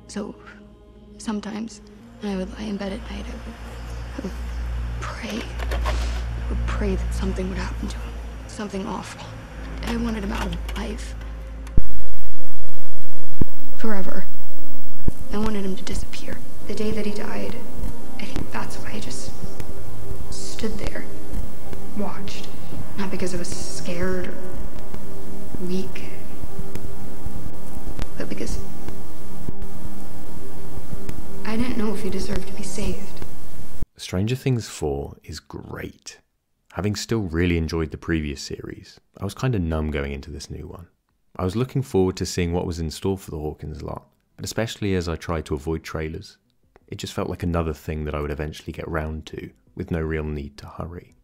So sometimes when I would lie in bed at night, I would pray. I would pray that something would happen to him. Something awful. I wanted him out of life. Forever. I wanted him to disappear. The day that he died, I think that's why I just stood there, watched. Not because I was scared or weak, but because I didn't know if he deserved to be saved. Stranger Things 4 is great. Having still really enjoyed the previous series, I was kind of numb going into this new one. I was looking forward to seeing what was in store for the Hawkins lot, but especially as I tried to avoid trailers, it just felt like another thing that I would eventually get round to, with no real need to hurry.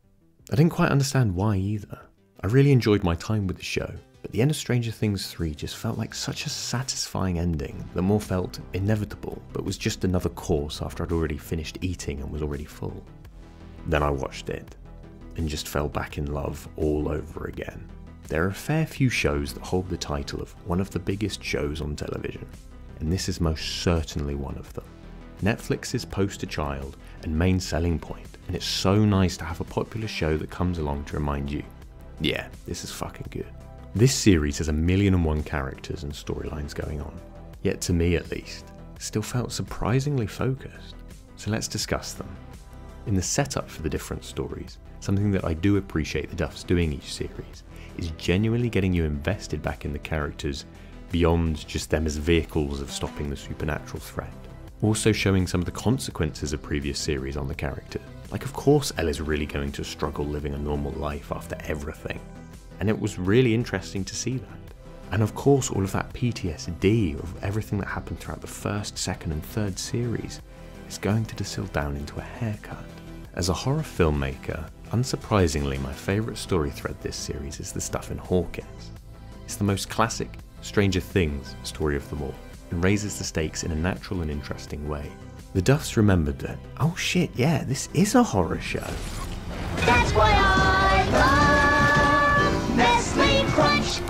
I didn't quite understand why either. I really enjoyed my time with the show, but the end of Stranger Things 3 just felt like such a satisfying ending that more felt inevitable, but was just another course after I'd already finished eating and was already full. Then I watched it, and just fell back in love all over again. There are a fair few shows that hold the title of one of the biggest shows on television, and this is most certainly one of them. Netflix's poster child and main selling point, and it's so nice to have a popular show that comes along to remind you, yeah, this is fucking good. This series has 1,000,001 characters and storylines going on, yet to me at least, still felt surprisingly focused. So let's discuss them. In the setup for the different stories, something that I do appreciate the Duffs doing each series is genuinely getting you invested back in the characters beyond just them as vehicles of stopping the supernatural threat. Also showing some of the consequences of previous series on the character. Like, of course Elle is really going to struggle living a normal life after everything, and it was really interesting to see that. And of course all of that PTSD of everything that happened throughout the first, second and third series is going to distill down into a haircut. As a horror filmmaker, unsurprisingly my favourite story thread this series is the stuff in Hawkins. It's the most classic Stranger Things story of them all, and raises the stakes in a natural and interesting way. The Duffs remembered that, oh shit, yeah, this is a horror show. That's why I love Nestle Crunch.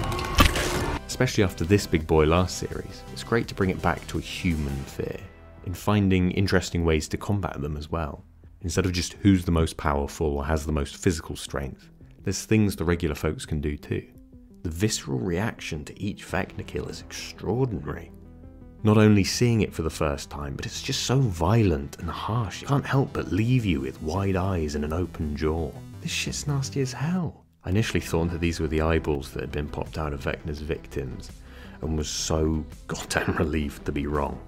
Especially after this big boy last series, it's great to bring it back to a human fear, in finding interesting ways to combat them as well. Instead of just who's the most powerful or has the most physical strength, there's things the regular folks can do too. The visceral reaction to each Vecna kill is extraordinary. Not only seeing it for the first time, but it's just so violent and harsh, it can't help but leave you with wide eyes and an open jaw. This shit's nasty as hell. I initially thought that these were the eyeballs that had been popped out of Vecna's victims, and was so goddamn relieved to be wrong.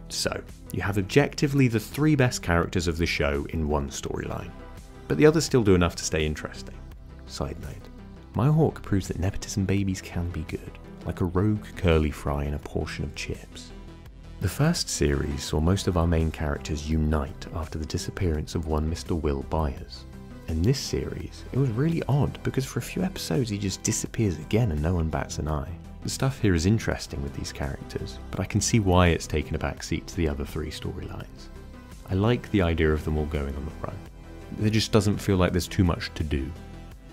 So, you have objectively the 3 best characters of the show in one storyline, but the others still do enough to stay interesting. Side note, my hawk proves that nepotism babies can be good, like a rogue curly fry in a portion of chips. The first series saw most of our main characters unite after the disappearance of one Mr. Will Byers. In this series, it was really odd because for a few episodes he just disappears again and no one bats an eye. The stuff here is interesting with these characters, but I can see why it's taken a backseat to the other 3 storylines. I like the idea of them all going on the run. There just doesn't feel like there's too much to do.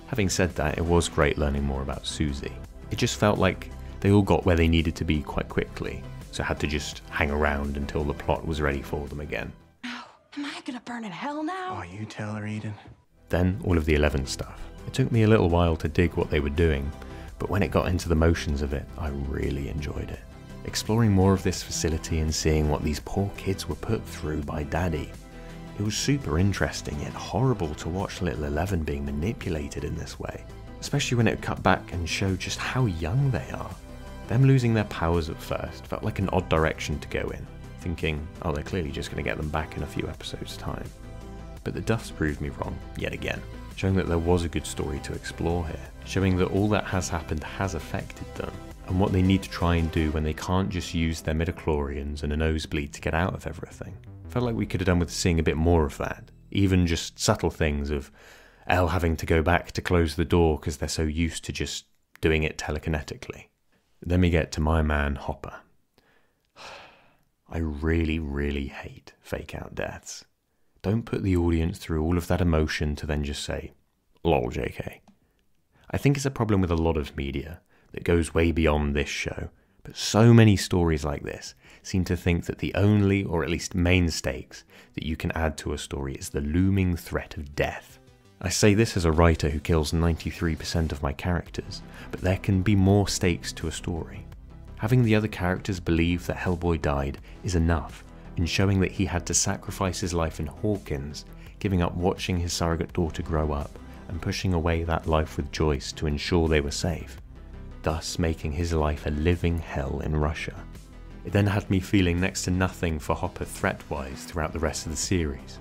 Having said that, it was great learning more about Susie. It just felt like they all got where they needed to be quite quickly, so had to just hang around until the plot was ready for them again. Ow, am I gonna burn in hell now? Oh, you tell her, Eden. Then all of the 11 stuff. It took me a little while to dig what they were doing, but when it got into the motions of it, I really enjoyed it. Exploring more of this facility and seeing what these poor kids were put through by Daddy. It was super interesting, yet horrible to watch little 11 being manipulated in this way. Especially when it cut back and showed just how young they are. Them losing their powers at first felt like an odd direction to go in, thinking, oh, they're clearly just going to get them back in a few episodes' time. But the Duffs proved me wrong, yet again, showing that there was a good story to explore here, showing that all that has happened has affected them, and what they need to try and do when they can't just use their midichlorians and a nosebleed to get out of everything. Felt like we could have done with seeing a bit more of that, even just subtle things of Elle having to go back to close the door because they're so used to just doing it telekinetically. Then we get to my man Hopper. I really hate fake out deaths. Don't put the audience through all of that emotion to then just say, lol JK. I think it's a problem with a lot of media that goes way beyond this show, But so many stories like this seem to think that the only, or at least main stakes, that you can add to a story is the looming threat of death. I say this as a writer who kills 93% of my characters, but there can be more stakes to a story. Having the other characters believe that Hellboy died is enough, in showing that he had to sacrifice his life in Hawkins, giving up watching his surrogate daughter grow up, and pushing away that life with Joyce to ensure they were safe, thus making his life a living hell in Russia. It then had me feeling next to nothing for Hopper threat-wise throughout the rest of the series.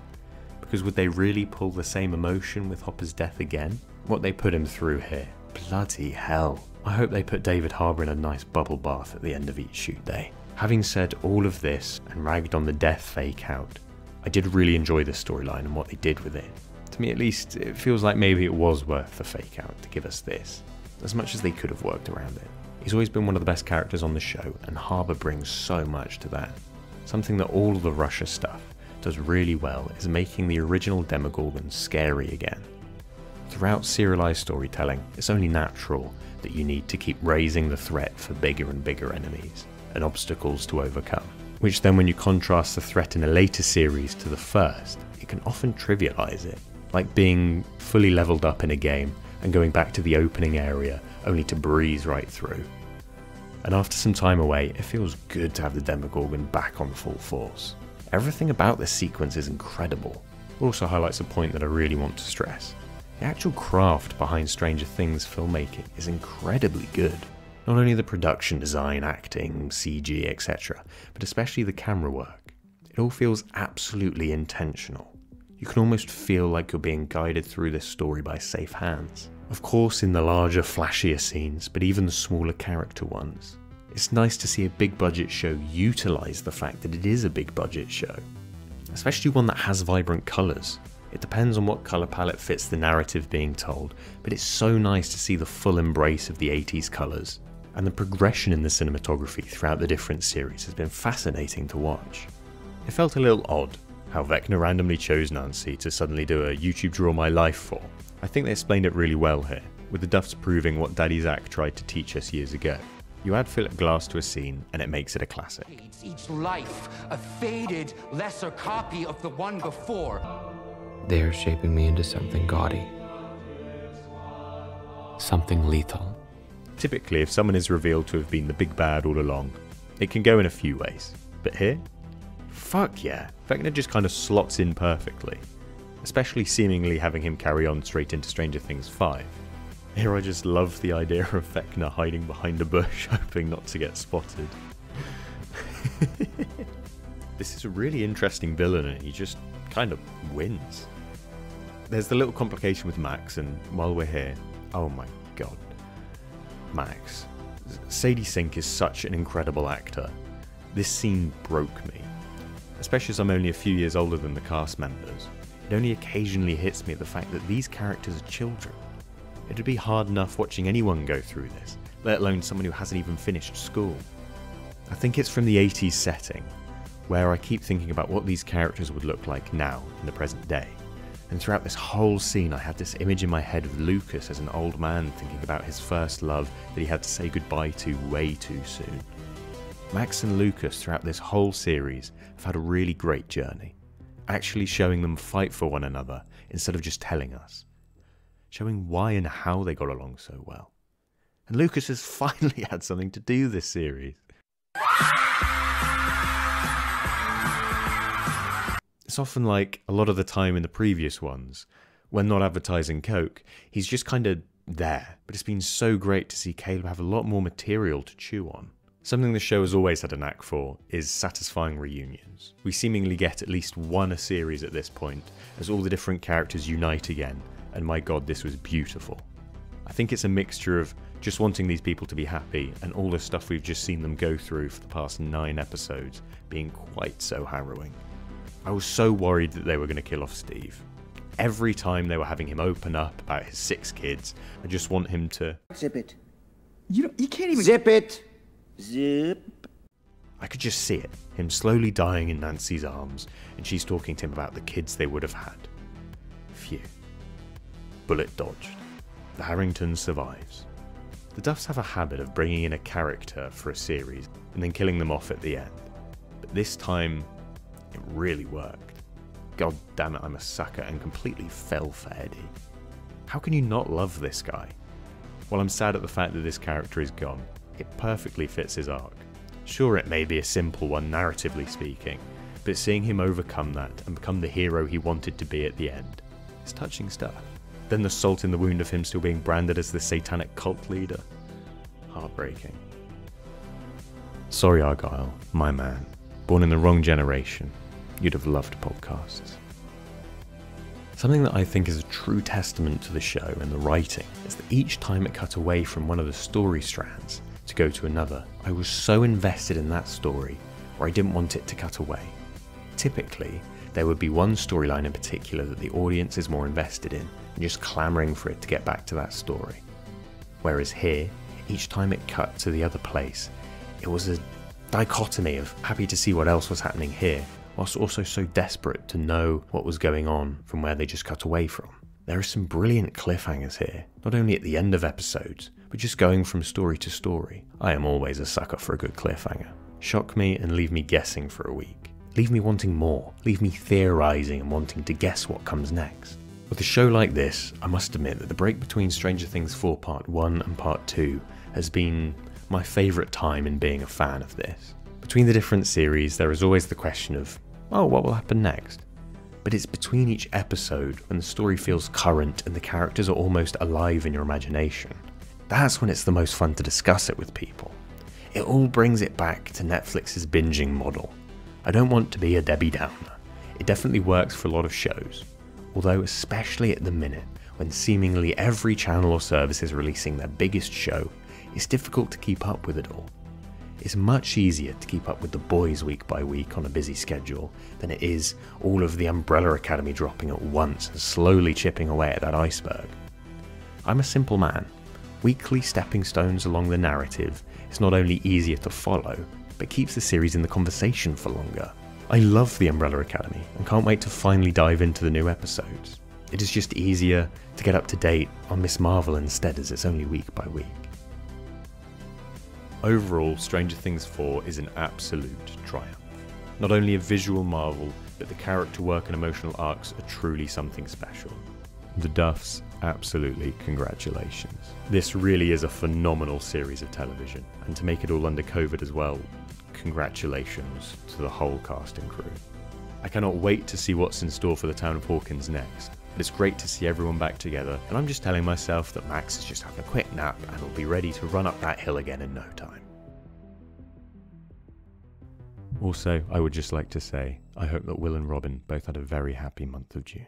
Because would they really pull the same emotion with Hopper's death again? What they put him through here, bloody hell. I hope they put David Harbour in a nice bubble bath at the end of each shoot day. Having said all of this and ragged on the death fake out, I did really enjoy this storyline and what they did with it. To me at least, it feels like maybe it was worth the fake out to give us this, as much as they could have worked around it. He's always been one of the best characters on the show, and Harbour brings so much to that. Something that all of the Russia stuff does really well is making the original Demogorgon scary again. Throughout serialized storytelling, it's only natural that you need to keep raising the threat for bigger and bigger enemies and obstacles to overcome, which then when you contrast the threat in a later series to the first, it can often trivialize it, like being fully leveled up in a game and going back to the opening area only to breeze right through. And after some time away, it feels good to have the Demogorgon back on full force. Everything about this sequence is incredible. It also highlights a point that I really want to stress. The actual craft behind Stranger Things filmmaking is incredibly good. Not only the production design, acting, CG, etc., but especially the camera work. It all feels absolutely intentional. You can almost feel like you're being guided through this story by safe hands. Of course in the larger, flashier scenes, but even the smaller character ones. It's nice to see a big budget show utilise the fact that it is a big budget show. Especially one that has vibrant colours. It depends on what colour palette fits the narrative being told, but it's so nice to see the full embrace of the 80s colours. And the progression in the cinematography throughout the different series has been fascinating to watch. It felt a little odd how Vecna randomly chose Nancy to suddenly do a YouTube Draw My Life for. I think they explained it really well here, with the Duffs proving what Daddy Zach tried to teach us years ago. You add Philip Glass to a scene and it makes it a classic. Each life, a faded, lesser copy of the one before. They are shaping me into something gaudy. Something lethal. Typically, if someone is revealed to have been the big bad all along, it can go in a few ways. But here? Fuck yeah, Vecna just kind of slots in perfectly. Especially seemingly having him carry on straight into Stranger Things 5. Here I just love the idea of Vecna hiding behind a bush, hoping not to get spotted. This is a really interesting villain and he just kind of wins. There's the little complication with Max, and while we're here, oh my god. Max. Sadie Sink is such an incredible actor. This scene broke me. Especially as I'm only a few years older than the cast members. It only occasionally hits me at the fact that these characters are children. It'd be hard enough watching anyone go through this, let alone someone who hasn't even finished school. I think it's from the 80s setting, where I keep thinking about what these characters would look like now, in the present day. And throughout this whole scene I had this image in my head of Lucas as an old man thinking about his first love that he had to say goodbye to way too soon. Max and Lucas throughout this whole series have had a really great journey, actually showing them fight for one another instead of just telling us. Showing why and how they got along so well. And Lucas has finally had something to do this series. It's often like a lot of the time in the previous ones, when not advertising Coke, he's just kind of there. But it's been so great to see Caleb have a lot more material to chew on. Something the show has always had a knack for is satisfying reunions. We seemingly get at least one a series at this point, as all the different characters unite again, and my god, this was beautiful. I think it's a mixture of just wanting these people to be happy and all the stuff we've just seen them go through for the past 9 episodes being quite so harrowing. I was so worried that they were going to kill off Steve. Every time they were having him open up about his 6 kids, I just want him to... Zip it. You can't even... Zip it. Zip. I could just see it, him slowly dying in Nancy's arms, and she's talking to him about the kids they would have had. Phew. Bullet dodged. The Harrington survives. The Duffs have a habit of bringing in a character for a series and then killing them off at the end. But this time, it really worked. God damn it, I'm a sucker and completely fell for Eddie. How can you not love this guy? While I'm sad at the fact that this character is gone, it perfectly fits his arc. Sure, it may be a simple one narratively speaking, but seeing him overcome that and become the hero he wanted to be at the end is touching stuff. Then the salt in the wound of him still being branded as the satanic cult leader. Heartbreaking. Sorry, Argyle, my man. Born in the wrong generation. You'd have loved podcasts. Something that I think is a true testament to the show and the writing is that each time it cut away from one of the story strands to go to another, I was so invested in that story where I didn't want it to cut away. Typically, there would be one storyline in particular that the audience is more invested in and just clamouring for it to get back to that story. Whereas here, each time it cut to the other place, it was a dichotomy of happy to see what else was happening here, whilst also so desperate to know what was going on from where they just cut away from. There are some brilliant cliffhangers here, not only at the end of episodes, but just going from story to story. I am always a sucker for a good cliffhanger. Shock me and leave me guessing for a week. Leave me wanting more, leave me theorising and wanting to guess what comes next. With a show like this, I must admit that the break between Stranger Things 4 Part 1 and Part 2 has been my favourite time in being a fan of this. Between the different series, there is always the question of, oh, what will happen next? But it's between each episode when the story feels current and the characters are almost alive in your imagination. That's when it's the most fun to discuss it with people. It all brings it back to Netflix's binging model. I don't want to be a Debbie Downer. It definitely works for a lot of shows, although especially at the minute when seemingly every channel or service is releasing their biggest show, it's difficult to keep up with it all. It's much easier to keep up with The Boys week by week on a busy schedule than it is all of the Umbrella Academy dropping at once and slowly chipping away at that iceberg. I'm a simple man. Weekly stepping stones along the narrative is not only easier to follow, but keeps the series in the conversation for longer. I love the Umbrella Academy and can't wait to finally dive into the new episodes. It is just easier to get up to date on Miss Marvel instead, as it's only week by week. Overall, Stranger Things 4 is an absolute triumph. Not only a visual marvel, but the character work and emotional arcs are truly something special. The Duffs, absolutely congratulations. This really is a phenomenal series of television, and to make it all under COVID as well, congratulations to the whole cast and crew. I cannot wait to see what's in store for the town of Hawkins next, but it's great to see everyone back together, and I'm just telling myself that Max is just having a quick nap and will be ready to run up that hill again in no time. Also, I would just like to say, I hope that Will and Robin both had a very happy month of June.